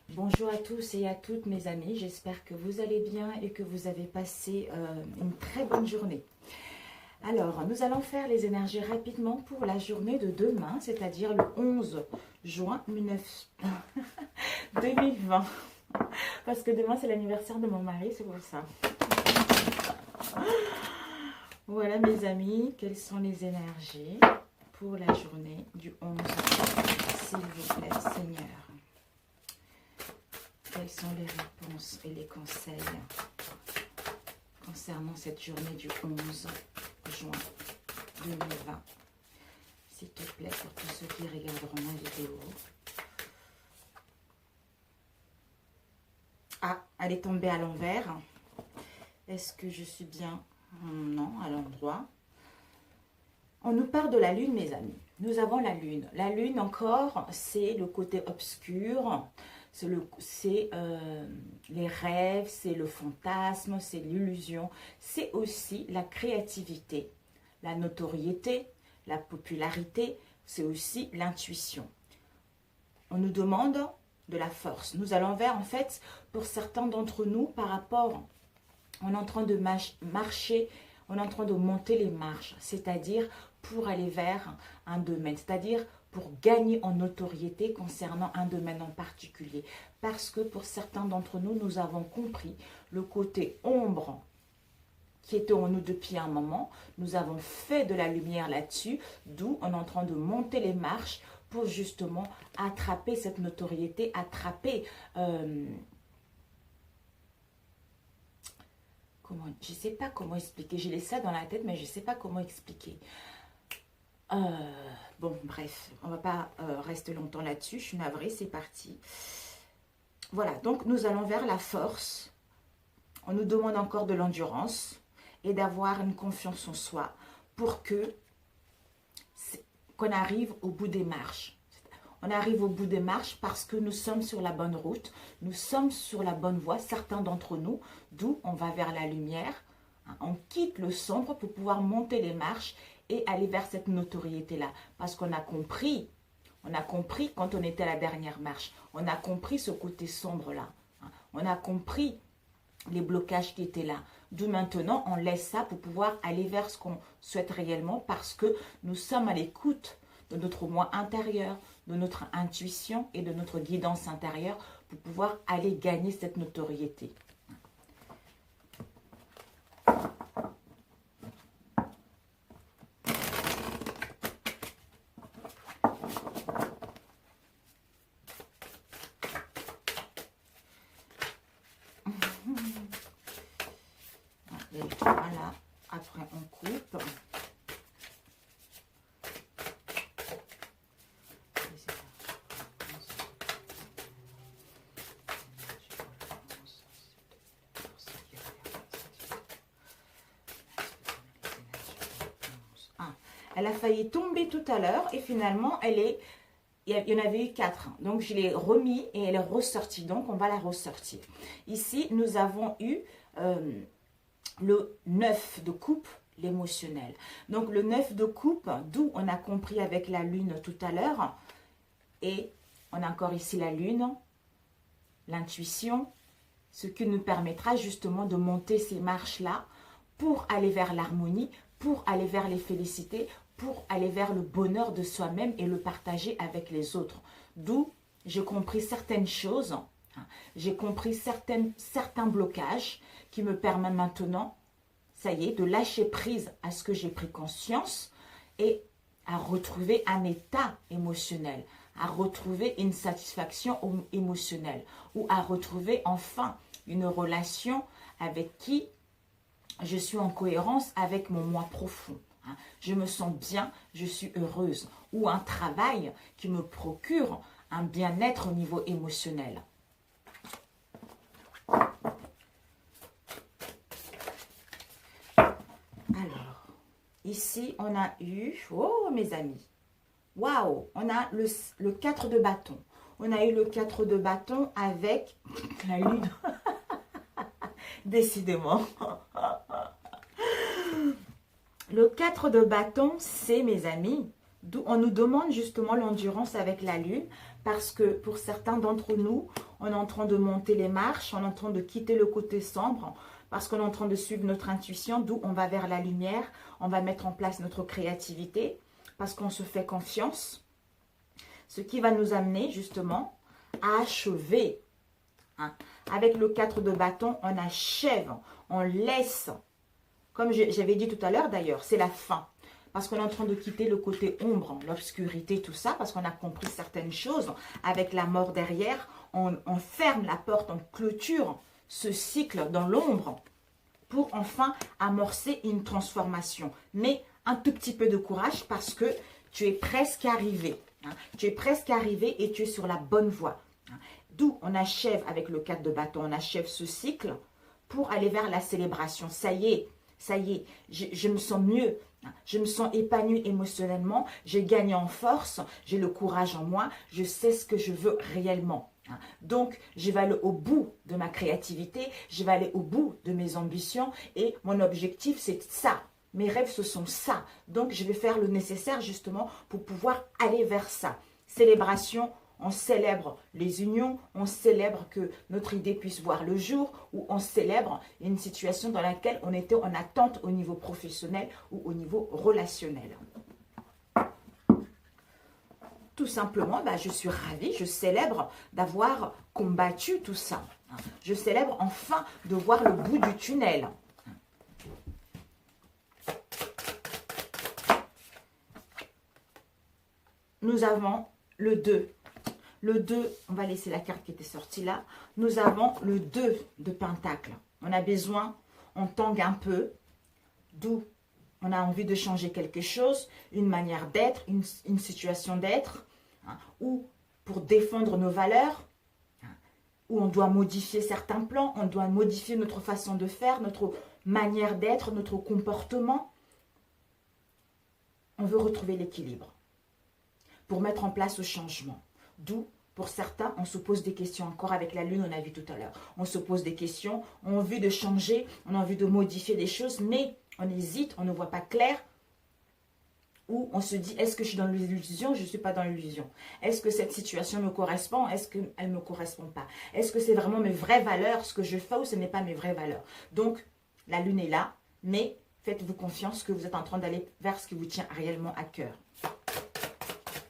Bonjour à tous et à toutes mes amis, j'espère que vous allez bien et que vous avez passé une très bonne journée. Alors, nous allons faire les énergies rapidement pour la journée de demain, c'est-à-dire le 11 juin 2020. Parce que demain c'est l'anniversaire de mon mari, c'est pour ça. Voilà mes amis, quelles sont les énergies pour la journée du 11, s'il vous plaît, Seigneur. Quelles sont les réponses et les conseils concernant cette journée du 11 juin 2020? S'il te plaît, pour tous ceux qui regarderont ma vidéo. Ah, elle est tombée à l'envers. Est-ce que je suis bien? Non, à l'endroit. On nous parle de la lune, mes amis. Nous avons la lune. La lune, encore, c'est le côté obscur. C'est les rêves, c'est le fantasme, c'est l'illusion. C'est aussi la créativité, la notoriété, la popularité. C'est aussi l'intuition. On nous demande de la force. Nous allons vers, en fait, pour certains d'entre nous, par rapport, on est en train de marcher, on est en train de monter les marches, c'est-à-dire pour aller vers un domaine, c'est-à-dire pour gagner en notoriété concernant un domaine en particulier. Parce que pour certains d'entre nous, nous avons compris le côté ombre qui était en nous depuis un moment. Nous avons fait de la lumière là-dessus, d'où on est en train de monter les marches pour justement attraper cette notoriété, attraper... je ne sais pas comment expliquer. J'ai ça dans la tête, mais je ne sais pas comment expliquer. Bon, bref, on ne va pas rester longtemps là-dessus. Je suis navrée, c'est parti. Voilà, donc nous allons vers la force. On nous demande encore de l'endurance et d'avoir une confiance en soi pour qu'on arrive au bout des marches. On arrive au bout des marches parce que nous sommes sur la bonne route, nous sommes sur la bonne voie, certains d'entre nous, d'où on va vers la lumière. On quitte le sombre pour pouvoir monter les marches et aller vers cette notoriété-là. Parce qu'on a compris quand on était à la dernière marche, on a compris ce côté sombre-là. On a compris les blocages qui étaient là. D'où maintenant, on laisse ça pour pouvoir aller vers ce qu'on souhaite réellement parce que nous sommes à l'écoute de notre moi intérieur, de notre intuition et de notre guidance intérieure pour pouvoir aller gagner cette notoriété. Voilà, après on coupe. Elle a failli tomber tout à l'heure et finalement, il y en avait eu 4. Donc, je l'ai remis et elle est ressortie. Donc, on va la ressortir. Ici, nous avons eu le 9 de coupe, l'émotionnel. Donc, le 9 de coupe, d'où on a compris avec la lune tout à l'heure. Et on a encore ici la lune, l'intuition, ce qui nous permettra justement de monter ces marches-là pour aller vers l'harmonie, pour aller vers les félicités, pour aller vers le bonheur de soi-même et le partager avec les autres. D'où j'ai compris certaines choses, j'ai compris certains blocages qui me permettent maintenant, ça y est, de lâcher prise à ce que j'ai pris conscience et à retrouver un état émotionnel, à retrouver une satisfaction émotionnelle ou à retrouver enfin une relation avec qui je suis en cohérence avec mon moi profond. Je me sens bien, je suis heureuse. Ou un travail qui me procure un bien-être au niveau émotionnel. Alors, ici, on a eu... Oh, mes amis. Waouh, on a le 4 de bâton. On a eu le 4 de bâton avec la lune. Décidément. Le 4 de bâton, c'est, mes amis, d'où on nous demande justement l'endurance avec la lune, parce que pour certains d'entre nous, on est en train de monter les marches, on est en train de quitter le côté sombre, parce qu'on est en train de suivre notre intuition, d'où on va vers la lumière, on va mettre en place notre créativité, parce qu'on se fait confiance, ce qui va nous amener justement à achever. Hein. Avec le 4 de bâton, on achève, on laisse, comme j'avais dit tout à l'heure d'ailleurs, c'est la fin. Parce qu'on est en train de quitter le côté ombre, l'obscurité, tout ça, parce qu'on a compris certaines choses. Avec la mort derrière, on ferme la porte, on clôture ce cycle dans l'ombre pour enfin amorcer une transformation. Mais un tout petit peu de courage parce que tu es presque arrivé. Hein. Tu es presque arrivé et tu es sur la bonne voie. Hein. D'où on achève avec le 4 de bâton, on achève ce cycle pour aller vers la célébration. Ça y est, je me sens mieux. Je me sens épanouie émotionnellement, j'ai gagné en force, j'ai le courage en moi, je sais ce que je veux réellement. Donc, je vais aller au bout de ma créativité, je vais aller au bout de mes ambitions et mon objectif, c'est ça. Mes rêves, ce sont ça. Donc, je vais faire le nécessaire justement pour pouvoir aller vers ça. Célébration, on célèbre les unions, on célèbre que notre idée puisse voir le jour, ou on célèbre une situation dans laquelle on était en attente au niveau professionnel ou au niveau relationnel. Tout simplement, je suis ravie, je célèbre d'avoir combattu tout ça. Je célèbre enfin de voir le bout du tunnel. Nous avons le 2. Le 2, on va laisser la carte qui était sortie là. Nous avons le 2 de Pentacle. On a besoin, on tangue un peu, d'où on a envie de changer quelque chose, une manière d'être, une situation d'être, hein, ou pour défendre nos valeurs, hein, où on doit modifier certains plans, on doit modifier notre façon de faire, notre manière d'être, notre comportement. On veut retrouver l'équilibre pour mettre en place le changement. D'où, pour certains, on se pose des questions. Encore avec la lune, on a vu tout à l'heure. On se pose des questions, on a envie de changer, on a envie de modifier des choses, mais on hésite, on ne voit pas clair. Ou on se dit, est-ce que je suis dans l'illusion? Je ne suis pas dans l'illusion. Est-ce que cette situation me correspond? Est-ce qu'elle ne me correspond pas? Est-ce que c'est vraiment mes vraies valeurs, ce que je fais, ou ce n'est pas mes vraies valeurs? Donc, la lune est là, mais faites-vous confiance que vous êtes en train d'aller vers ce qui vous tient réellement à cœur.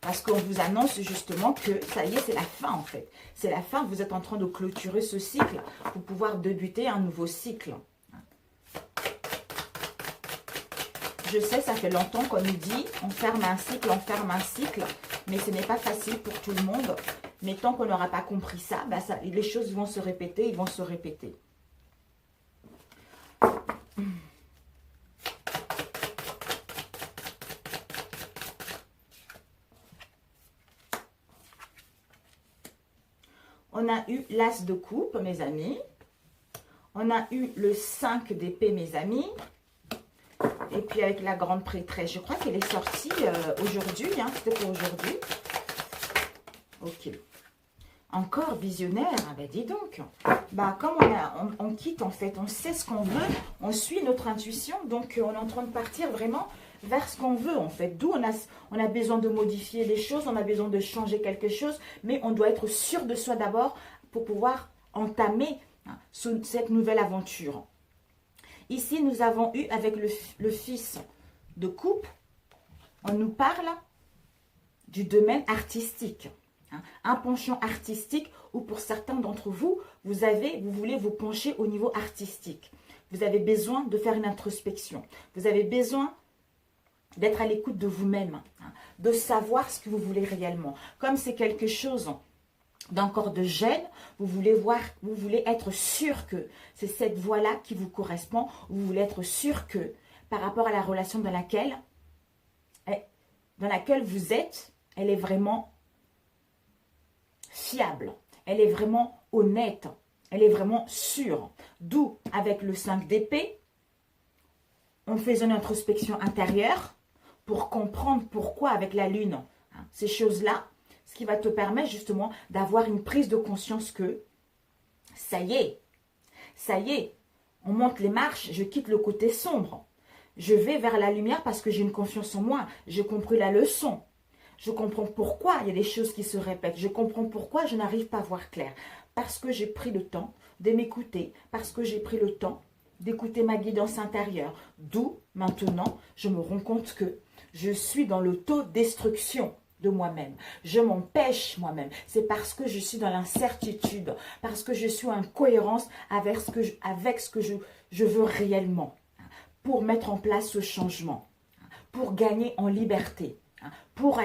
Parce qu'on vous annonce justement que ça y est, c'est la fin en fait. C'est la fin, vous êtes en train de clôturer ce cycle pour pouvoir débuter un nouveau cycle. Je sais, ça fait longtemps qu'on nous dit, on ferme un cycle, mais ce n'est pas facile pour tout le monde. Mais tant qu'on n'aura pas compris ça, les choses vont se répéter, ils vont se répéter. On a eu l'as de coupe, mes amis. On a eu le 5 d'épée, mes amis. Et puis avec la grande prêtresse. Je crois qu'elle est sortie aujourd'hui. Hein, c'était pour aujourd'hui. Ok. Encore visionnaire. Ah ben dis donc. Comme on quitte en fait. On sait ce qu'on veut. On suit notre intuition. Donc on est en train de partir vraiment vers ce qu'on veut en fait. D'où on a besoin de modifier les choses, on a besoin de changer quelque chose, mais on doit être sûr de soi d'abord pour pouvoir entamer cette nouvelle aventure. Ici, nous avons eu avec le fils de coupe, on nous parle du domaine artistique. Un penchant artistique où pour certains d'entre vous, vous voulez vous pencher au niveau artistique. Vous avez besoin de faire une introspection. Vous avez besoin d'être à l'écoute de vous-même, de savoir ce que vous voulez réellement. Comme c'est quelque chose d'encore de jeune, vous voulez être sûr que c'est cette voie-là qui vous correspond, vous voulez être sûr que par rapport à la relation dans laquelle vous êtes, elle est vraiment fiable, elle est vraiment honnête, elle est vraiment sûre. D'où, avec le 5 d'épée, on fait une introspection intérieure, pour comprendre pourquoi avec la lune, ces choses-là, ce qui va te permettre justement d'avoir une prise de conscience que ça y est, on monte les marches, je quitte le côté sombre. Je vais vers la lumière parce que j'ai une confiance en moi, j'ai compris la leçon. Je comprends pourquoi il y a des choses qui se répètent. Je comprends pourquoi je n'arrive pas à voir clair. Parce que j'ai pris le temps de m'écouter. Parce que j'ai pris le temps d'écouter ma guidance intérieure. D'où, maintenant, je me rends compte que je suis dans l'autodestruction de moi-même. Je m'empêche moi-même. C'est parce que je suis dans l'incertitude. Parce que je suis en cohérence avec ce que je veux réellement. Pour mettre en place ce changement. Pour gagner en liberté. Pour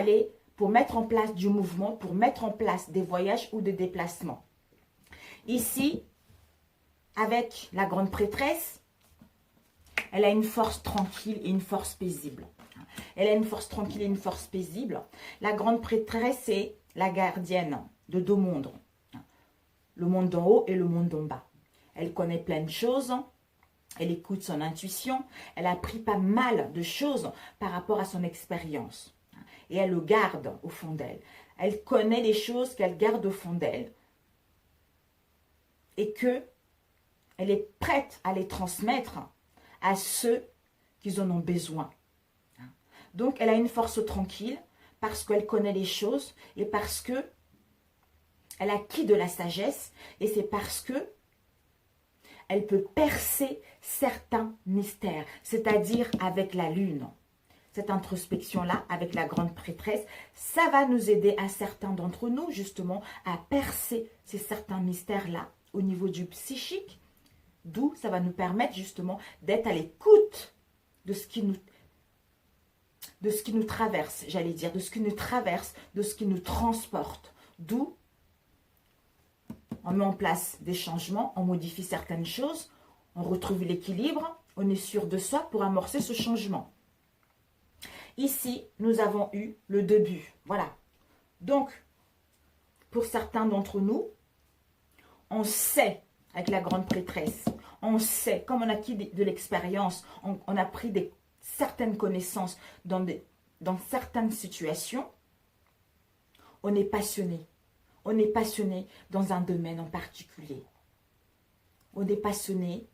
mettre en place du mouvement, pour mettre en place des voyages ou des déplacements. Ici, avec la grande prêtresse, elle a une force tranquille et une force paisible. Elle a une force tranquille et une force paisible. La grande prêtresse est la gardienne de deux mondes. Le monde d'en haut et le monde d'en bas. Elle connaît plein de choses. Elle écoute son intuition. Elle a appris pas mal de choses par rapport à son expérience. Et elle le garde au fond d'elle. Elle connaît les choses qu'elle garde au fond d'elle. Et qu'elle est prête à les transmettre à ceux qui en ont besoin. Donc, elle a une force tranquille parce qu'elle connaît les choses et parce que elle a acquis de la sagesse et c'est parce que elle peut percer certains mystères, c'est-à-dire avec la lune. Cette introspection-là, avec la grande prêtresse, ça va nous aider à certains d'entre nous, justement, à percer ces certains mystères-là au niveau du psychique, d'où ça va nous permettre, justement, d'être à l'écoute de ce qui nous traverse, j'allais dire, de ce qui nous traverse, de ce qui nous transporte. D'où on met en place des changements, on modifie certaines choses, on retrouve l'équilibre, on est sûr de soi pour amorcer ce changement. Ici, nous avons eu le début. Voilà. Donc, pour certains d'entre nous, on sait, avec la grande prêtresse, on sait, comme on a acquis de l'expérience, on a pris certaines connaissances dans certaines situations, on est passionné. On est passionné dans un domaine en particulier. On est passionné,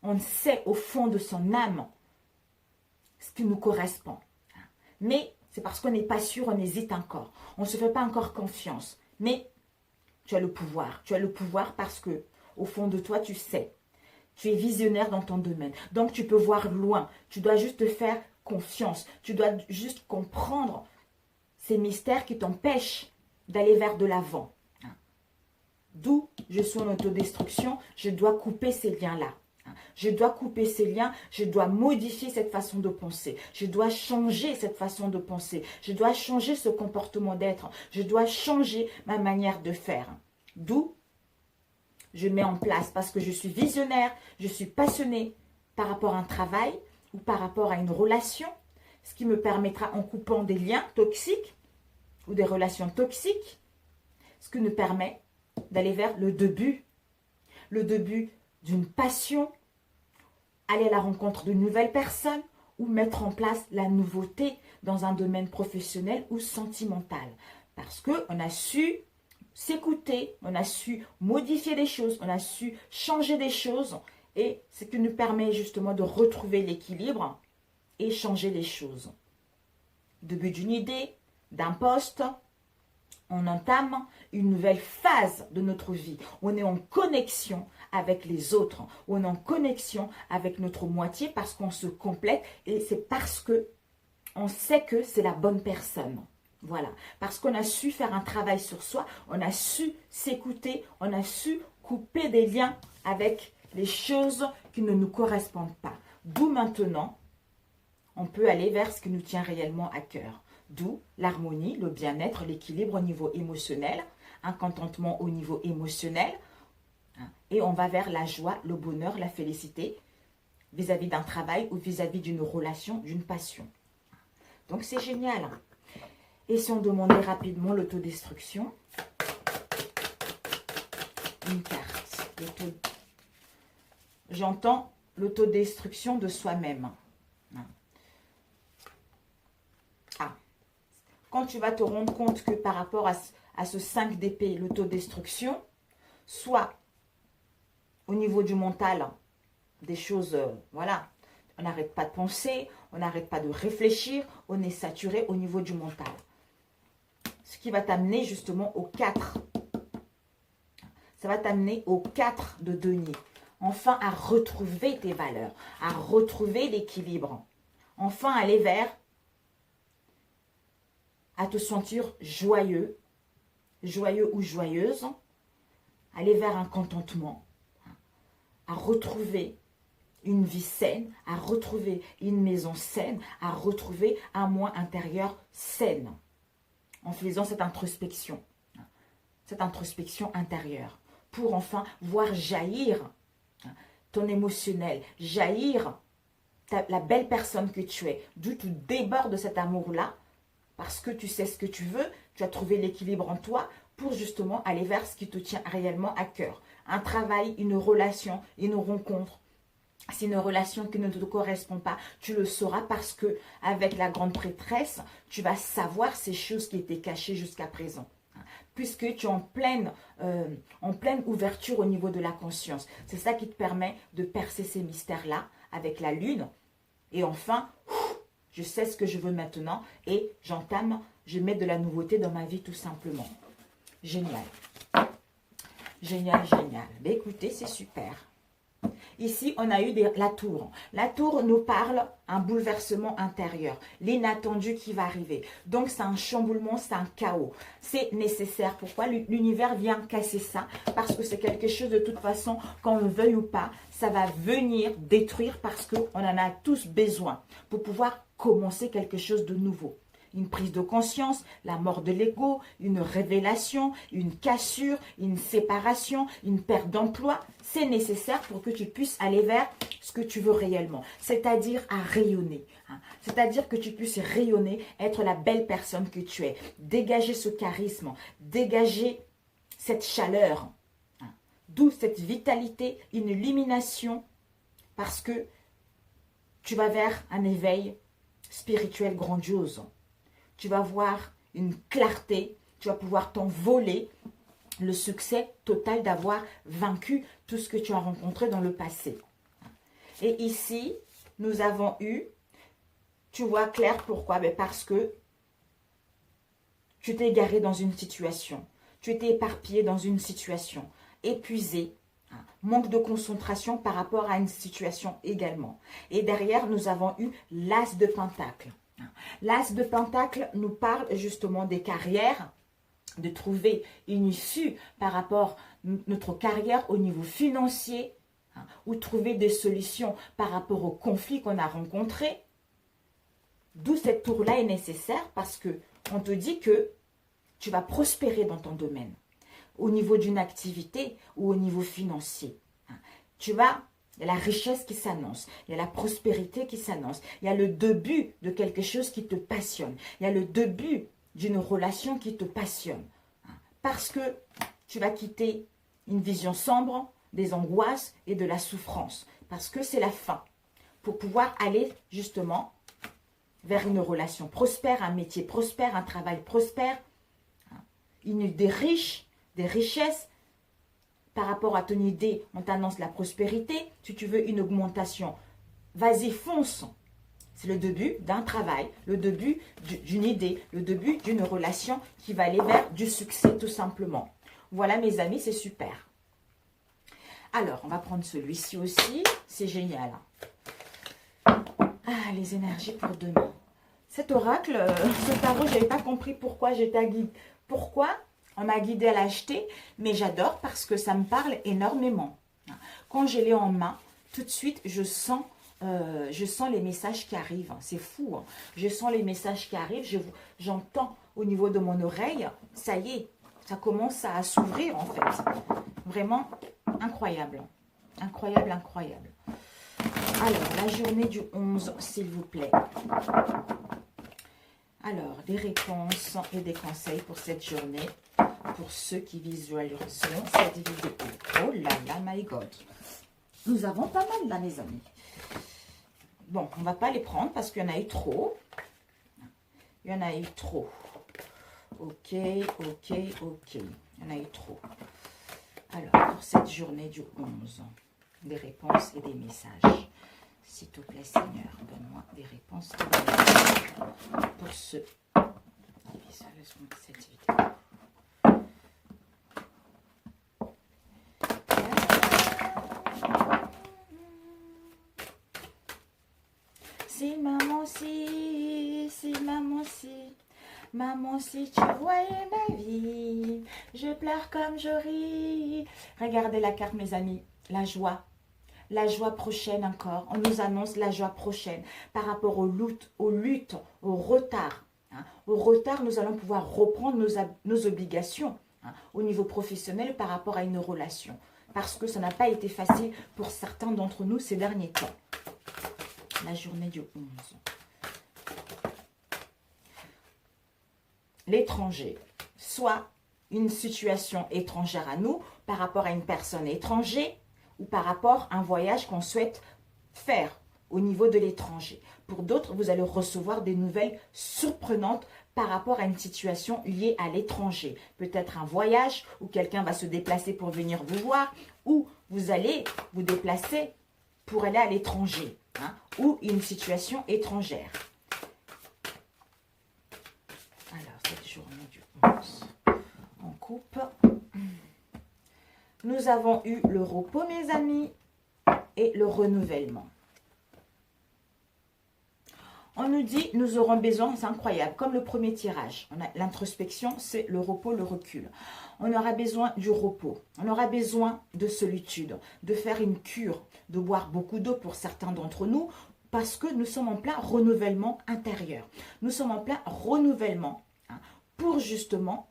on sait au fond de son âme ce qui nous correspond. Mais c'est parce qu'on n'est pas sûr, on hésite encore. On ne se fait pas encore confiance. Mais tu as le pouvoir. Tu as le pouvoir parce que au fond de toi, tu sais. Tu es visionnaire dans ton domaine. Donc, tu peux voir loin. Tu dois juste te faire confiance. Tu dois juste comprendre ces mystères qui t'empêchent d'aller vers de l'avant. D'où je suis en autodestruction, je dois couper ces liens-là. Je dois couper ces liens, je dois modifier cette façon de penser. Je dois changer cette façon de penser. Je dois changer ce comportement d'être. Je dois changer ma manière de faire. D'où je mets en place, parce que je suis visionnaire, je suis passionnée par rapport à un travail ou par rapport à une relation, ce qui me permettra, en coupant des liens toxiques ou des relations toxiques, ce qui nous permet d'aller vers le début d'une passion, aller à la rencontre de nouvelles personnes ou mettre en place la nouveauté dans un domaine professionnel ou sentimental. Parce qu'on a su s'écouter, on a su modifier des choses, on a su changer des choses et ce qui nous permet justement de retrouver l'équilibre et changer les choses. Début d'une idée, d'un poste, on entame une nouvelle phase de notre vie. On est en connexion avec les autres. On est en connexion avec notre moitié parce qu'on se complète et c'est parce que on sait que c'est la bonne personne. Voilà. Parce qu'on a su faire un travail sur soi, on a su s'écouter, on a su couper des liens avec les choses qui ne nous correspondent pas. D'où maintenant, on peut aller vers ce qui nous tient réellement à cœur. D'où l'harmonie, le bien-être, l'équilibre au niveau émotionnel, un contentement au niveau émotionnel. Et on va vers la joie, le bonheur, la félicité vis-à-vis d'un travail ou vis-à-vis d'une relation, d'une passion. Donc c'est génial. Et si on demandait rapidement l'autodestruction, une carte. J'entends l'autodestruction de soi-même. Quand tu vas te rendre compte que par rapport à ce 5 d'épée, l'autodestruction, soit au niveau du mental, des choses, voilà, on n'arrête pas de penser, on n'arrête pas de réfléchir, on est saturé au niveau du mental. ce qui va t'amener justement au 4. Ça va t'amener au 4 de denier. Enfin, à retrouver tes valeurs, à retrouver l'équilibre. Enfin, aller vers, à te sentir joyeux, joyeux ou joyeuse, aller vers un contentement, à retrouver une vie saine, à retrouver une maison saine, à retrouver un moi intérieur saine, en faisant cette introspection intérieure, pour enfin voir jaillir ton émotionnel, jaillir la belle personne que tu es, d'où tu débordes de cet amour-là, parce que tu sais ce que tu veux, tu as trouvé l'équilibre en toi pour justement aller vers ce qui te tient réellement à cœur. Un travail, une relation, une rencontre. C'est une relation qui ne te correspond pas, tu le sauras parce que avec la grande prêtresse, tu vas savoir ces choses qui étaient cachées jusqu'à présent. Puisque tu es en pleine ouverture au niveau de la conscience. C'est ça qui te permet de percer ces mystères-là avec la lune. Et enfin, je sais ce que je veux maintenant et je mets de la nouveauté dans ma vie tout simplement. Génial. Génial, génial. Ben, écoutez, c'est super. Ici, on a eu la tour. La tour nous parle un bouleversement intérieur, l'inattendu qui va arriver. Donc, c'est un chamboulement, c'est un chaos. C'est nécessaire. Pourquoi? L'univers vient casser ça parce que c'est quelque chose de toute façon, qu'on le veuille ou pas, ça va venir détruire parce qu'on en a tous besoin pour pouvoir commencer quelque chose de nouveau. Une prise de conscience, la mort de l'ego, une révélation, une cassure, une séparation, une perte d'emploi. C'est nécessaire pour que tu puisses aller vers ce que tu veux réellement. C'est-à-dire à rayonner. C'est-à-dire que tu puisses rayonner, être la belle personne que tu es. Dégager ce charisme, dégager cette chaleur. D'où cette vitalité, une illumination. Parce que tu vas vers un éveil spirituel grandiose. Tu vas voir une clarté, tu vas pouvoir t'envoler, le succès total d'avoir vaincu tout ce que tu as rencontré dans le passé. Et ici, nous avons eu, tu vois clair pourquoi? Parce que tu t'es égaré dans une situation, tu étais éparpillé dans une situation, épuisé, manque de concentration par rapport à une situation également. Et derrière, nous avons eu l'as de Pentacle. L'as de Pentacle nous parle justement des carrières, de trouver une issue par rapport à notre carrière au niveau financier, ou trouver des solutions par rapport aux conflits qu'on a rencontrés. D'où cette tour-là est nécessaire parce que on te dit que tu vas prospérer dans ton domaine, au niveau d'une activité ou au niveau financier. Il y a la richesse qui s'annonce, il y a la prospérité qui s'annonce, il y a le début de quelque chose qui te passionne, il y a le début d'une relation qui te passionne. Parce que tu vas quitter une vision sombre, des angoisses et de la souffrance. Parce que c'est la fin. Pour pouvoir aller justement vers une relation prospère, un métier prospère, un travail prospère, une idée riche, des richesses. Par rapport à ton idée, on t'annonce la prospérité. Si tu veux une augmentation, vas-y, fonce. C'est le début d'un travail, le début d'une idée, le début d'une relation qui va aller vers du succès tout simplement. Voilà mes amis, c'est super. Alors, on va prendre celui-ci aussi. C'est génial. Ah, les énergies pour demain. Cet oracle, ce tarot, je n'avais pas compris pourquoi j'étais guidée. Pourquoi on m'a guidée à l'acheter, mais j'adore parce que ça me parle énormément. Quand je l'ai en main, tout de suite, je sens les messages qui arrivent. C'est fou. Je sens les messages qui arrivent. J'entends au niveau de mon oreille. Ça y est, ça commence à s'ouvrir en fait. Vraiment incroyable. Incroyable, incroyable. Alors, la journée du 11, s'il vous plaît. Alors, des réponses et des conseils pour cette journée, pour ceux qui visualiseront cette vidéo. Oh là là, my God. Nous avons pas mal là, mes amis. Bon, on ne va pas les prendre parce qu'il y en a eu trop. Il y en a eu trop. Ok, ok, ok. Il y en a eu trop. Alors, pour cette journée du 11, des réponses et des messages. S'il te plaît, Seigneur, donne-moi des réponses et des messages pour ceux qui ça, laisse-moi cette vidéo. Si maman, si maman, maman, si tu voyais ma vie, je pleure comme je ris. Regardez la carte, mes amis, la joie prochaine encore. On nous annonce la joie prochaine par rapport aux luttes, au retard. Hein. Au retard, nous allons pouvoir reprendre nos obligations au niveau professionnel par rapport à une relation. Parce que ça n'a pas été facile pour certains d'entre nous ces derniers temps. La journée du 11. L'étranger, soit une situation étrangère à nous par rapport à une personne étrangère ou par rapport à un voyage qu'on souhaite faire au niveau de l'étranger. Pour d'autres, vous allez recevoir des nouvelles surprenantes par rapport à une situation liée à l'étranger. Peut-être un voyage où quelqu'un va se déplacer pour venir vous voir ou vous allez vous déplacer pour aller à l'étranger ou une situation étrangère. Alors, cette journée du 11, on coupe. Nous avons eu le repos, mes amis, et le renouvellement. On nous dit, nous aurons besoin, c'est incroyable, comme le premier tirage. L'introspection, c'est le repos, le recul. On aura besoin du repos, on aura besoin de solitude, de faire une cure, de boire beaucoup d'eau pour certains d'entre nous, parce que nous sommes en plein renouvellement intérieur. Nous sommes en plein renouvellement pour justement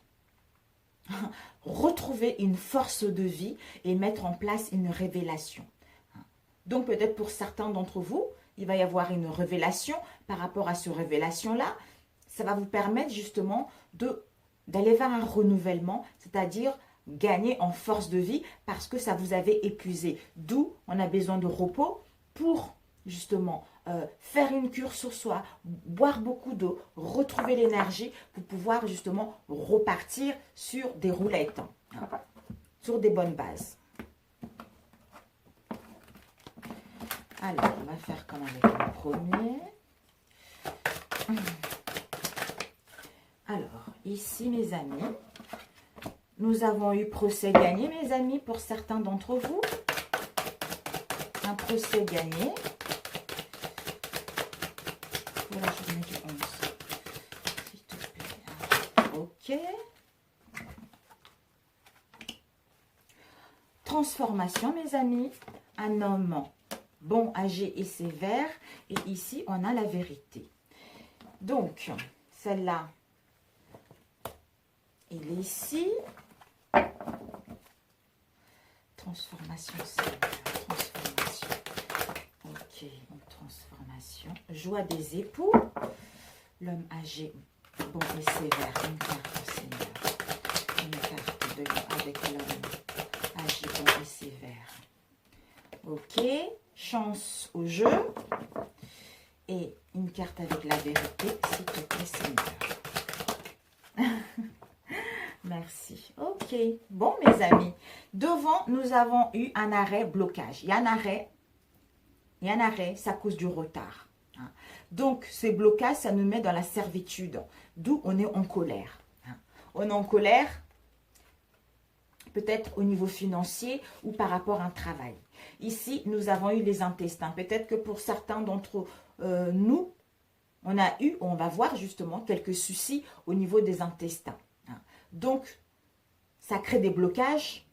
retrouver une force de vie et mettre en place une révélation. Donc peut-être pour certains d'entre vous, il va y avoir une révélation. Par rapport à cette révélation-là, ça va vous permettre justement d'aller vers un renouvellement, c'est-à-dire gagner en force de vie parce que ça vous avait épuisé. D'où on a besoin de repos pour justement faire une cure sur soi, boire beaucoup d'eau, retrouver l'énergie pour pouvoir justement repartir sur des roulettes, sur des bonnes bases. Alors, on va faire comme avec le premier. Alors, ici, mes amis, nous avons eu procès gagné, mes amis, pour certains d'entre vous. Un procès gagné. Pour la journée du 11. S'il te plaît. Ok. Transformation, mes amis. Un homme bon, âgé et sévère. Et ici, on a la vérité. Donc, celle-là, il est ici. Transformation, transformation. Ok, une transformation. Joie des époux. L'homme âgé, bon et sévère. Une carte au Seigneur. Une carte de avec l'homme âgé, bon et sévère. Ok, chance au jeu. Et une carte avec la vérité, s'il te plaît, Seigneur. Merci. Ok. Bon, mes amis. Devant, nous avons eu un arrêt blocage. Il y a un arrêt. C'est à cause du retard. Donc, ces blocages, ça nous met dans la servitude. D'où on est en colère. On est en colère, peut-être au niveau financier ou par rapport à un travail. Ici, nous avons eu les intestins. Peut-être que pour certains d'entre nous, on va voir justement quelques soucis au niveau des intestins. Donc, ça crée des blocages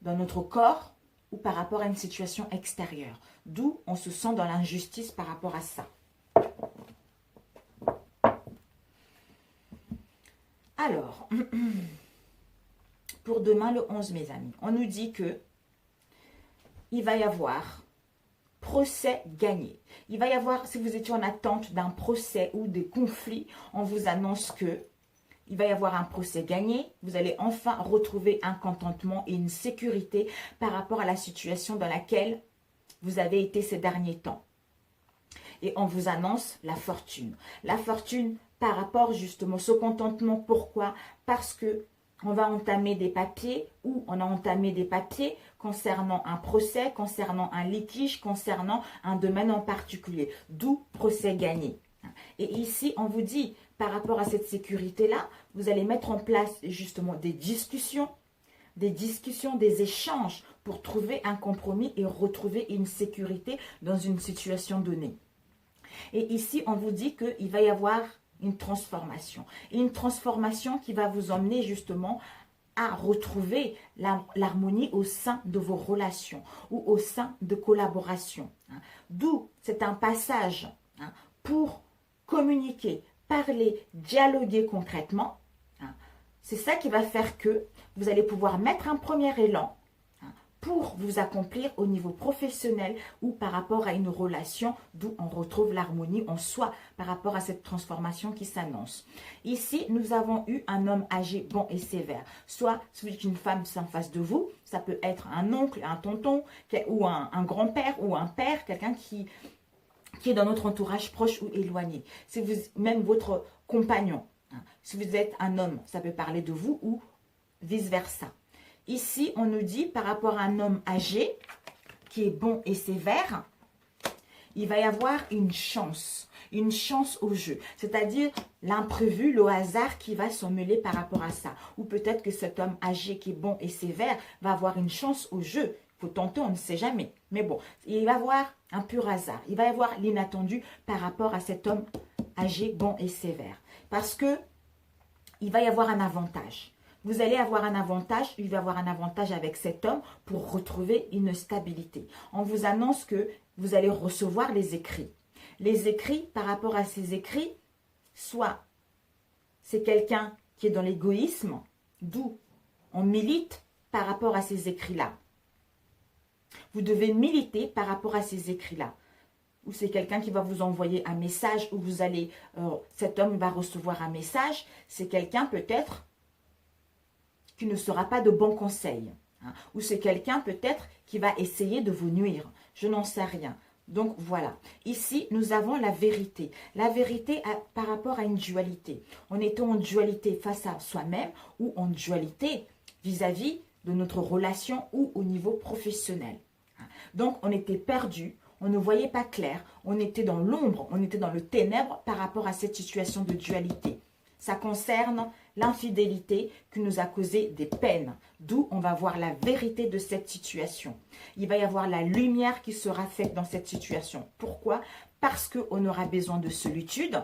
dans notre corps ou par rapport à une situation extérieure. D'où on se sent dans l'injustice par rapport à ça. Alors, pour demain le 11, mes amis, on nous dit que il va y avoir procès gagné. Il va y avoir, si vous étiez en attente d'un procès ou des conflits, on vous annonce que il va y avoir un procès gagné. Vous allez enfin retrouver un contentement et une sécurité par rapport à la situation dans laquelle vous avez été ces derniers temps. Et on vous annonce la fortune. La fortune par rapport justement à ce contentement. Pourquoi? Parce que on va entamer des papiers ou on a entamé des papiers concernant un procès, concernant un litige, concernant un domaine en particulier. D'où procès gagné. Et ici, on vous dit, par rapport à cette sécurité-là, vous allez mettre en place justement des discussions, des échanges pour trouver un compromis et retrouver une sécurité dans une situation donnée. Et ici, on vous dit qu'il va y avoir une transformation. Et une transformation qui va vous emmener justement à retrouver l'harmonie au sein de vos relations ou au sein de collaborations. D'où c'est un passage pour communiquer, parler, dialoguer concrètement. C'est ça qui va faire que vous allez pouvoir mettre un premier élan pour vous accomplir au niveau professionnel ou par rapport à une relation, d'où on retrouve l'harmonie en soi par rapport à cette transformation qui s'annonce. Ici, nous avons eu un homme âgé, bon et sévère. Soit celui qu'une femme en face de vous, ça peut être un oncle, un tonton, ou un grand-père, ou un père, quelqu'un qui est dans notre entourage proche ou éloigné. C'est même votre compagnon. Si vous êtes un homme, ça peut parler de vous ou vice-versa. Ici, on nous dit par rapport à un homme âgé qui est bon et sévère, il va y avoir une chance au jeu. C'est-à-dire l'imprévu, le hasard qui va s'en mêler par rapport à ça. Ou peut-être que cet homme âgé qui est bon et sévère va avoir une chance au jeu. Il faut tenter, on ne sait jamais. Mais bon, il va y avoir un pur hasard. Il va y avoir l'inattendu par rapport à cet homme âgé, bon et sévère. Parce que il va y avoir un avantage. Vous allez avoir un avantage, il va y avoir un avantage avec cet homme pour retrouver une stabilité. On vous annonce que vous allez recevoir les écrits. Les écrits, par rapport à ces écrits, soit c'est quelqu'un qui est dans l'égoïsme, d'où on milite par rapport à ces écrits-là. Vous devez militer par rapport à ces écrits-là. Ou c'est quelqu'un qui va vous envoyer un message, où vous allez, cet homme va recevoir un message, c'est quelqu'un peut-être qui ne sera pas de bons conseils. Ou c'est quelqu'un peut-être qui va essayer de vous nuire. Je n'en sais rien. Donc voilà. Ici, nous avons la vérité. La vérité par rapport à une dualité. On est en dualité face à soi-même ou en dualité vis-à-vis de notre relation ou au niveau professionnel. Donc on était perdu. On ne voyait pas clair. On était dans l'ombre. On était dans le ténèbre par rapport à cette situation de dualité. Ça concerne l'infidélité qui nous a causé des peines. D'où on va voir la vérité de cette situation. Il va y avoir la lumière qui sera faite dans cette situation. Pourquoi? Parce qu'on aura besoin de solitude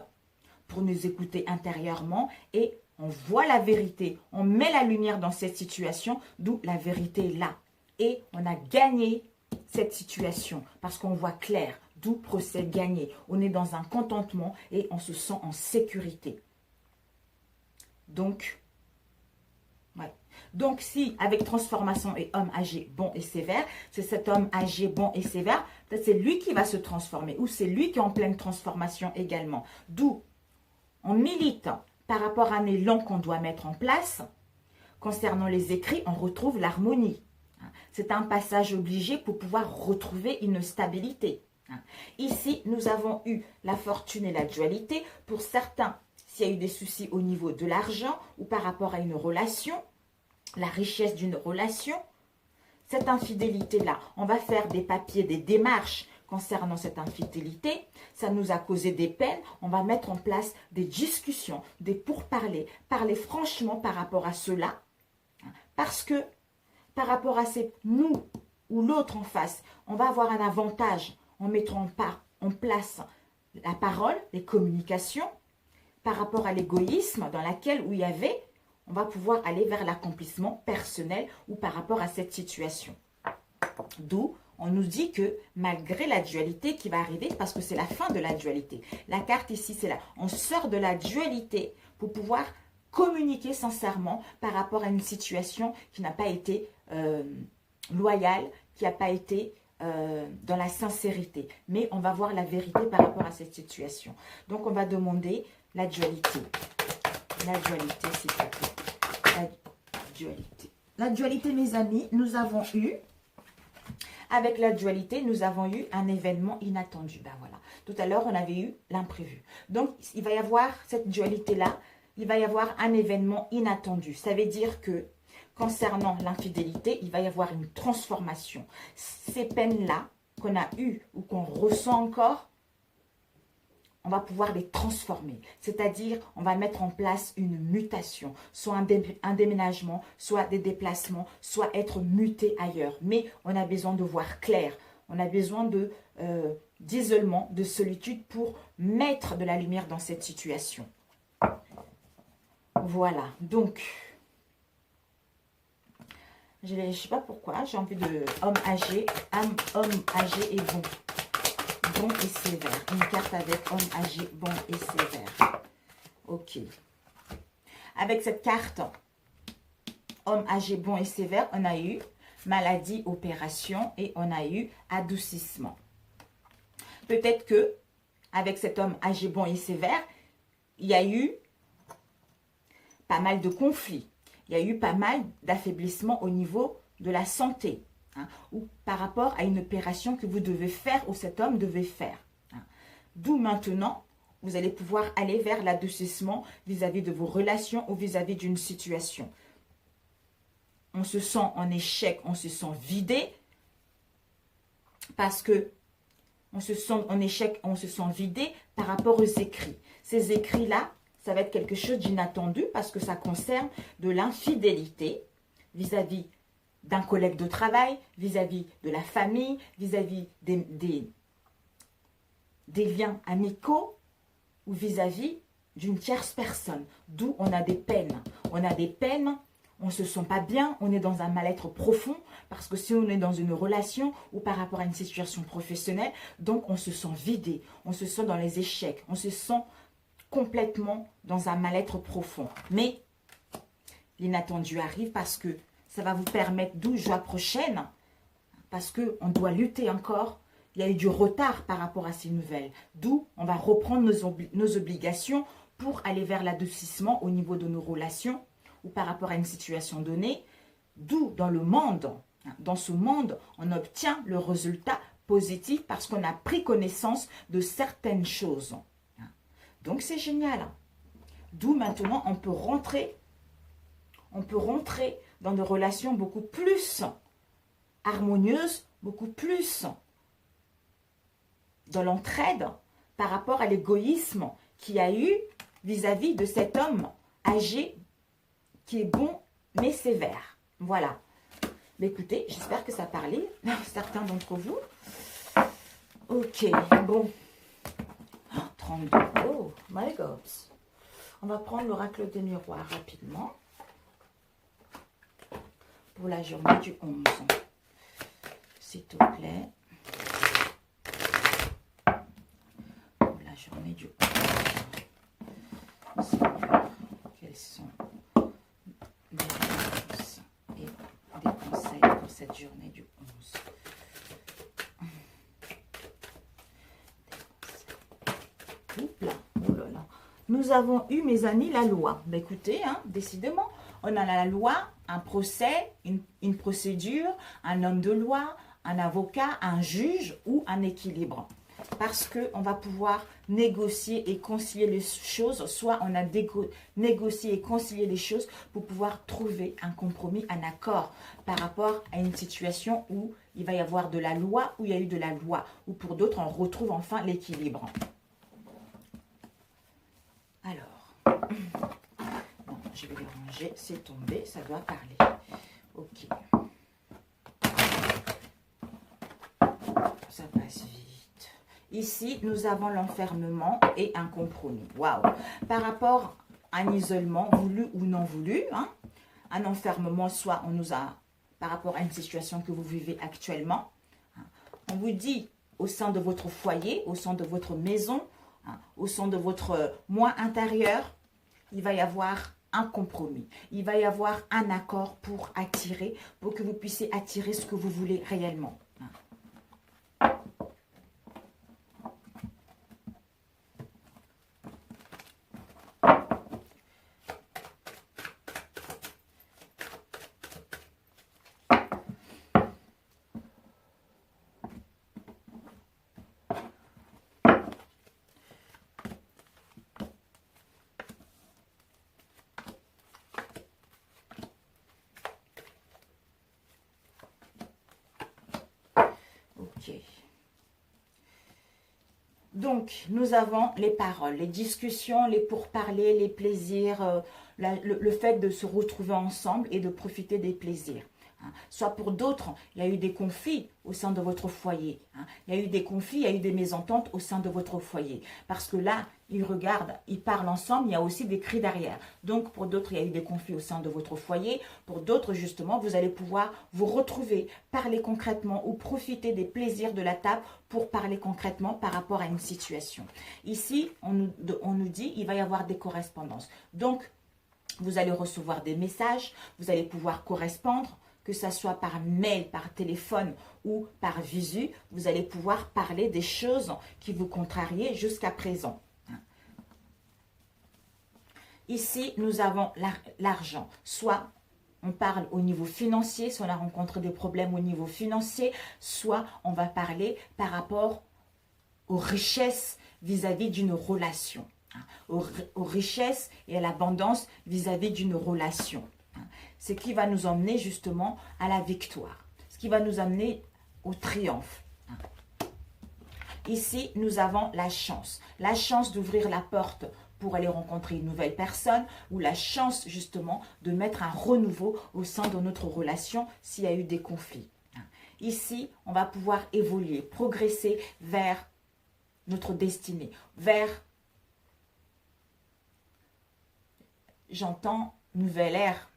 pour nous écouter intérieurement et on voit la vérité. On met la lumière dans cette situation, d'où la vérité est là. Et on a gagné cette situation parce qu'on voit clair, d'où procède gagner. On est dans un contentement et on se sent en sécurité. Donc, si avec transformation et homme âgé bon et sévère, c'est cet homme âgé bon et sévère, peut-être c'est lui qui va se transformer ou c'est lui qui est en pleine transformation également. D'où on milite par rapport à un élan qu'on doit mettre en place. Concernant les écrits, on retrouve l'harmonie. C'est un passage obligé pour pouvoir retrouver une stabilité. Ici, nous avons eu la fortune et la dualité. Pour certains, s'il y a eu des soucis au niveau de l'argent ou par rapport à une relation, la richesse d'une relation, cette infidélité-là, on va faire des papiers, des démarches concernant cette infidélité. Ça nous a causé des peines. On va mettre en place des discussions, des pourparlers, parler franchement par rapport à cela. Parce que par rapport à nous ou l'autre en face, on va avoir un avantage en mettant en place la parole, les communications. Par rapport à l'égoïsme dans laquelle où il y avait, on va pouvoir aller vers l'accomplissement personnel ou par rapport à cette situation. D'où on nous dit que malgré la dualité qui va arriver, parce que c'est la fin de la dualité, la carte ici c'est là, on sort de la dualité pour pouvoir communiquer sincèrement par rapport à une situation qui n'a pas été loyale, qui n'a pas été dans la sincérité. Mais on va voir la vérité par rapport à cette situation. Donc on va demander la dualité. La dualité, s'il te plaît. La dualité. La dualité, mes amis, nous avons eu, avec la dualité, nous avons eu un événement inattendu. Ben voilà. Tout à l'heure, on avait eu l'imprévu. Donc, il va y avoir cette dualité-là, il va y avoir un événement inattendu. Ça veut dire que, concernant l'infidélité, il va y avoir une transformation. Ces peines-là qu'on a eues ou qu'on ressent encore, on va pouvoir les transformer. C'est-à-dire, on va mettre en place une mutation, soit un déménagement, soit des déplacements, soit être muté ailleurs. Mais on a besoin de voir clair. On a besoin d'isolement, de solitude pour mettre de la lumière dans cette situation. Voilà, donc, je ne sais pas pourquoi, j'ai envie de homme âgé et bon. Bon et sévère. Une carte avec homme âgé, bon et sévère. Ok. Avec cette carte, homme âgé, bon et sévère, on a eu maladie, opération et on a eu adoucissement. Peut-être que avec cet homme âgé, bon et sévère, il y a eu pas mal de conflits. Il y a eu pas mal d'affaiblissement au niveau de la santé. Hein, ou par rapport à une opération que vous devez faire ou cet homme devait faire. Hein. D'où maintenant, vous allez pouvoir aller vers l'adoucissement vis-à-vis de vos relations ou vis-à-vis d'une situation. On se sent en échec, on se sent vidé parce que on se sent en échec, on se sent vidé par rapport aux écrits. Ces écrits-là, ça va être quelque chose d'inattendu parce que ça concerne de l'infidélité vis-à-vis d'un collègue de travail, vis-à-vis de la famille, vis-à-vis des liens amicaux ou vis-à-vis d'une tierce personne. D'où on a des peines. On a des peines, on ne se sent pas bien, on est dans un mal-être profond parce que si on est dans une relation ou par rapport à une situation professionnelle, donc on se sent vidé, on se sent dans les échecs, on se sent complètement dans un mal-être profond. Mais l'inattendu arrive parce que ça va vous permettre, d'où joie prochaine, parce qu'on doit lutter encore. Il y a eu du retard par rapport à ces nouvelles. D'où on va reprendre nos obligations pour aller vers l'adoucissement au niveau de nos relations ou par rapport à une situation donnée. D'où dans le monde, dans ce monde, on obtient le résultat positif parce qu'on a pris connaissance de certaines choses. Donc c'est génial. D'où maintenant on peut rentrer dans des relations beaucoup plus harmonieuses, beaucoup plus dans l'entraide par rapport à l'égoïsme qu'il y a eu vis-à-vis de cet homme âgé qui est bon mais sévère. Voilà. Mais écoutez, j'espère que ça parlait à certains d'entre vous. Ok, bon. 32. Oh my God. On va prendre l'oracle des miroirs rapidement. Pour la journée du 11. S'il te plaît. Pour la journée du 11. Seigneur, quels sont les réponses et des conseils pour cette journée du 11? Oups là, oh là là. Nous avons eu, mes amis, la loi. Ben écoutez, hein, décidément, on a la loi, un procès, une procédure, un homme de loi, un avocat, un juge ou un équilibre. Parce qu'on va pouvoir négocier et concilier les choses, soit on a négocié et concilié les choses pour pouvoir trouver un compromis, un accord par rapport à une situation où il va y avoir de la loi, où il y a eu de la loi, ou pour d'autres, on retrouve enfin l'équilibre. Alors, bon, je vais les ranger, c'est tombé, ça doit parler. Ok. Ça passe vite. Ici, nous avons l'enfermement et un compromis. Waouh! Par rapport à un isolement, voulu ou non voulu, hein, un enfermement, soit on nous a, par rapport à une situation que vous vivez actuellement, hein, on vous dit au sein de votre foyer, au sein de votre maison, hein, au sein de votre moi intérieur, il va y avoir un compromis. Il va y avoir un accord pour attirer, pour que vous puissiez attirer ce que vous voulez réellement. Ok. Donc, nous avons les paroles, les discussions, les pourparlers, les plaisirs, le fait de se retrouver ensemble et de profiter des plaisirs. Soit pour d'autres, il y a eu des conflits au sein de votre foyer. Il y a eu des conflits, il y a eu des mésententes au sein de votre foyer. Parce que là, ils regardent, ils parlent ensemble, il y a aussi des cris derrière. Donc, pour d'autres, il y a eu des conflits au sein de votre foyer. Pour d'autres, justement, vous allez pouvoir vous retrouver, parler concrètement ou profiter des plaisirs de la table pour parler concrètement par rapport à une situation. Ici, on nous dit, il va y avoir des correspondances. Donc, vous allez recevoir des messages, vous allez pouvoir correspondre, que ce soit par mail, par téléphone ou par visu, vous allez pouvoir parler des choses qui vous contrariaient jusqu'à présent. Ici, nous avons l'argent. Soit on parle au niveau financier, si on a rencontré des problèmes au niveau financier, soit on va parler par rapport aux richesses vis-à-vis d'une relation, aux richesses et à l'abondance vis-à-vis d'une relation. Ce qui va nous emmener justement à la victoire, ce qui va nous amener au triomphe. Ici, nous avons la chance d'ouvrir la porte pour aller rencontrer une nouvelle personne ou la chance justement de mettre un renouveau au sein de notre relation s'il y a eu des conflits. Ici, on va pouvoir évoluer, progresser vers notre destinée, vers, j'entends, nouvelle ère,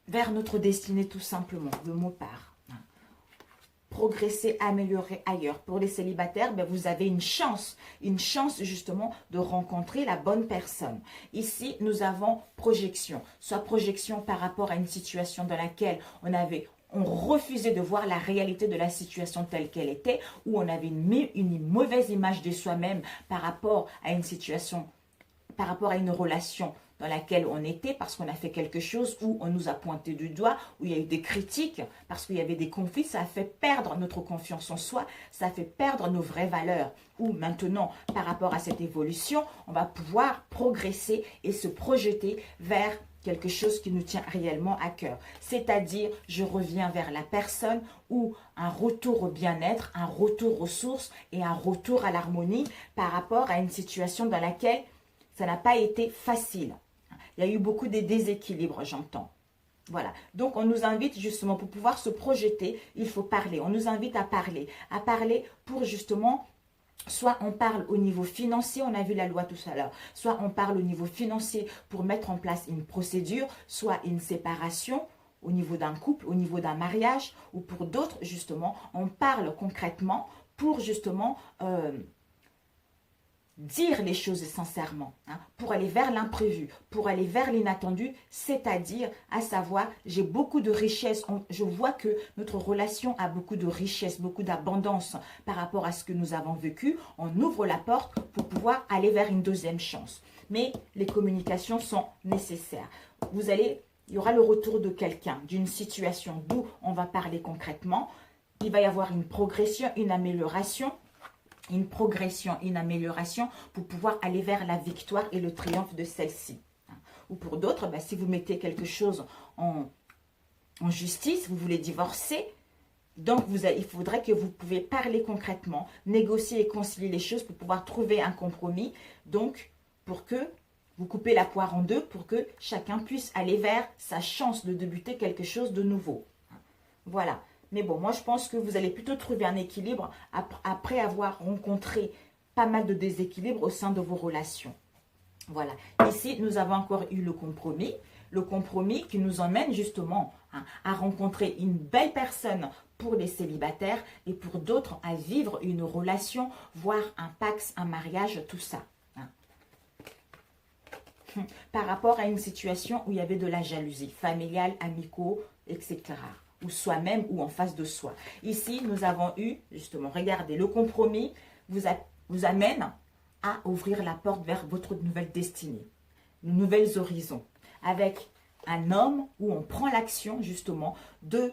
vers notre destinée tout simplement, le mot part. Progresser, améliorer ailleurs. Pour les célibataires, vous avez une chance justement de rencontrer la bonne personne. Ici, nous avons projection, soit projection par rapport à une situation dans laquelle on refusait de voir la réalité de la situation telle qu'elle était, ou on avait une mauvaise image de soi-même par rapport à une situation, par rapport à une relation dans laquelle on était parce qu'on a fait quelque chose où on nous a pointé du doigt, où il y a eu des critiques, parce qu'il y avait des conflits, ça a fait perdre notre confiance en soi, ça a fait perdre nos vraies valeurs. Où maintenant, par rapport à cette évolution, on va pouvoir progresser et se projeter vers quelque chose qui nous tient réellement à cœur. C'est-à-dire, je reviens vers la personne ou un retour au bien-être, un retour aux sources et un retour à l'harmonie par rapport à une situation dans laquelle ça n'a pas été facile. Il y a eu beaucoup de déséquilibres, j'entends. Voilà. Donc, on nous invite justement, pour pouvoir se projeter, il faut parler. On nous invite à parler pour justement, soit on parle au niveau financier, on a vu la loi tout à l'heure, soit on parle au niveau financier pour mettre en place une procédure, soit une séparation au niveau d'un couple, au niveau d'un mariage, ou pour d'autres, justement, on parle concrètement pour justement dire les choses sincèrement, pour aller vers l'imprévu, pour aller vers l'inattendu, c'est-à-dire, à savoir, j'ai beaucoup de richesse, je vois que notre relation a beaucoup de richesse, beaucoup d'abondance par rapport à ce que nous avons vécu, on ouvre la porte pour pouvoir aller vers une deuxième chance. Mais les communications sont nécessaires. Il y aura le retour de quelqu'un, d'une situation d'où on va parler concrètement, il va y avoir une progression, une amélioration, une amélioration pour pouvoir aller vers la victoire et le triomphe de celle-ci. Ou pour d'autres, si vous mettez quelque chose en justice, vous voulez divorcer, donc il faudrait que vous pouvez parler concrètement, négocier et concilier les choses pour pouvoir trouver un compromis, donc pour que vous coupez la poire en deux, pour que chacun puisse aller vers sa chance de débuter quelque chose de nouveau. Voilà. Mais bon, moi je pense que vous allez plutôt trouver un équilibre après avoir rencontré pas mal de déséquilibres au sein de vos relations. Voilà. Ici, nous avons encore eu le compromis qui nous emmène justement à rencontrer une belle personne pour les célibataires et pour d'autres à vivre une relation, voire un pax, un mariage, tout ça. Par rapport à une situation où il y avait de la jalousie familiale, amicaux, etc. ou soi-même ou en face de soi. Ici, nous avons eu, justement, regardez, le compromis vous amène à ouvrir la porte vers votre nouvelle destinée, de nouvelles horizons, avec un homme où on prend l'action, justement, de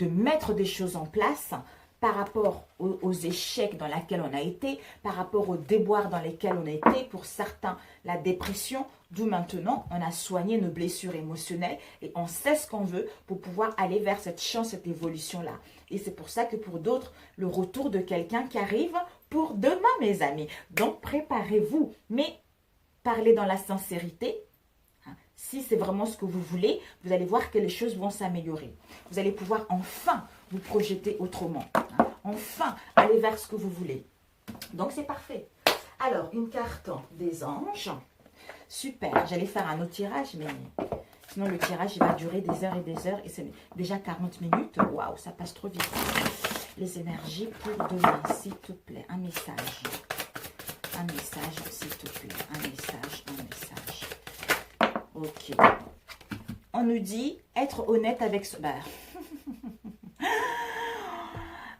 mettre des choses en place par rapport aux échecs dans lesquels on a été, par rapport aux déboires dans lesquels on a été, pour certains, la dépression, d'où maintenant, on a soigné nos blessures émotionnelles et on sait ce qu'on veut pour pouvoir aller vers cette chance, cette évolution-là. Et c'est pour ça que pour d'autres, le retour de quelqu'un qui arrive pour demain, mes amis. Donc, préparez-vous, mais parlez dans la sincérité. Si c'est vraiment ce que vous voulez, vous allez voir que les choses vont s'améliorer. Vous allez pouvoir enfin vous projeter autrement. Enfin aller vers ce que vous voulez. Donc, c'est parfait. Alors, une carte des anges. Super. J'allais faire un autre tirage, mais sinon le tirage, il va durer des heures et des heures. Et c'est déjà 40 minutes. Waouh, ça passe trop vite. Les énergies pour demain, s'il te plaît. Un message. Un message, s'il te plaît. Un message, un message. Ok. On nous dit être honnête avec ce...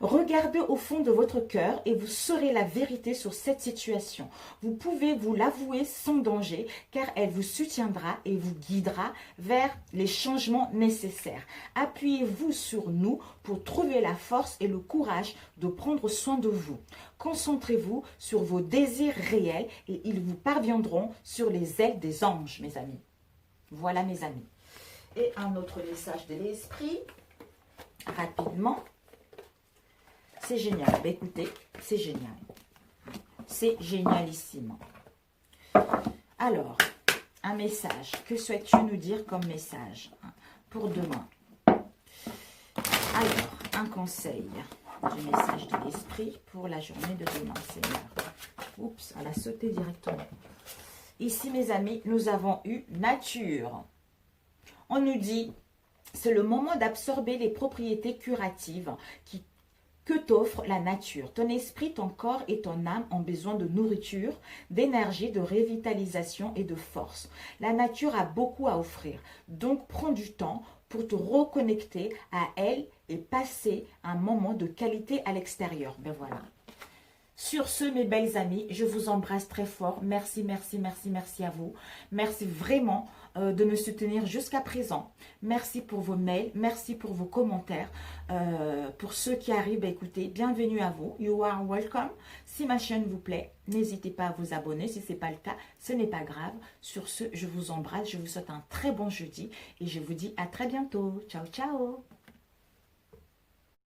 Regardez au fond de votre cœur et vous saurez la vérité sur cette situation. Vous pouvez vous l'avouer sans danger car elle vous soutiendra et vous guidera vers les changements nécessaires. Appuyez-vous sur nous pour trouver la force et le courage de prendre soin de vous. Concentrez-vous sur vos désirs réels et ils vous parviendront sur les ailes des anges, mes amis. Voilà, mes amis. Et un autre message de l'esprit, rapidement. C'est génial. Ben, écoutez, c'est génial. C'est génialissime. Alors, un message. Que souhaites-tu nous dire comme message pour demain? Alors, un conseil du message de l'esprit pour la journée de demain, Seigneur. Oups, elle a sauté directement. Ici, mes amis, nous avons eu nature. On nous dit, c'est le moment d'absorber les propriétés curatives que t'offre la nature. Ton esprit, ton corps et ton âme ont besoin de nourriture, d'énergie, de revitalisation et de force. La nature a beaucoup à offrir. Donc, prends du temps pour te reconnecter à elle et passer un moment de qualité à l'extérieur. Ben voilà. Sur ce, mes belles amies, je vous embrasse très fort. Merci, merci, merci, merci à vous. Merci vraiment de me soutenir jusqu'à présent. Merci pour vos mails, merci pour vos commentaires. Pour ceux qui arrivent, écoutez, bienvenue à vous. You are welcome. Si ma chaîne vous plaît, n'hésitez pas à vous abonner. Si ce n'est pas le cas, ce n'est pas grave. Sur ce, je vous embrasse. Je vous souhaite un très bon jeudi et je vous dis à très bientôt. Ciao, ciao.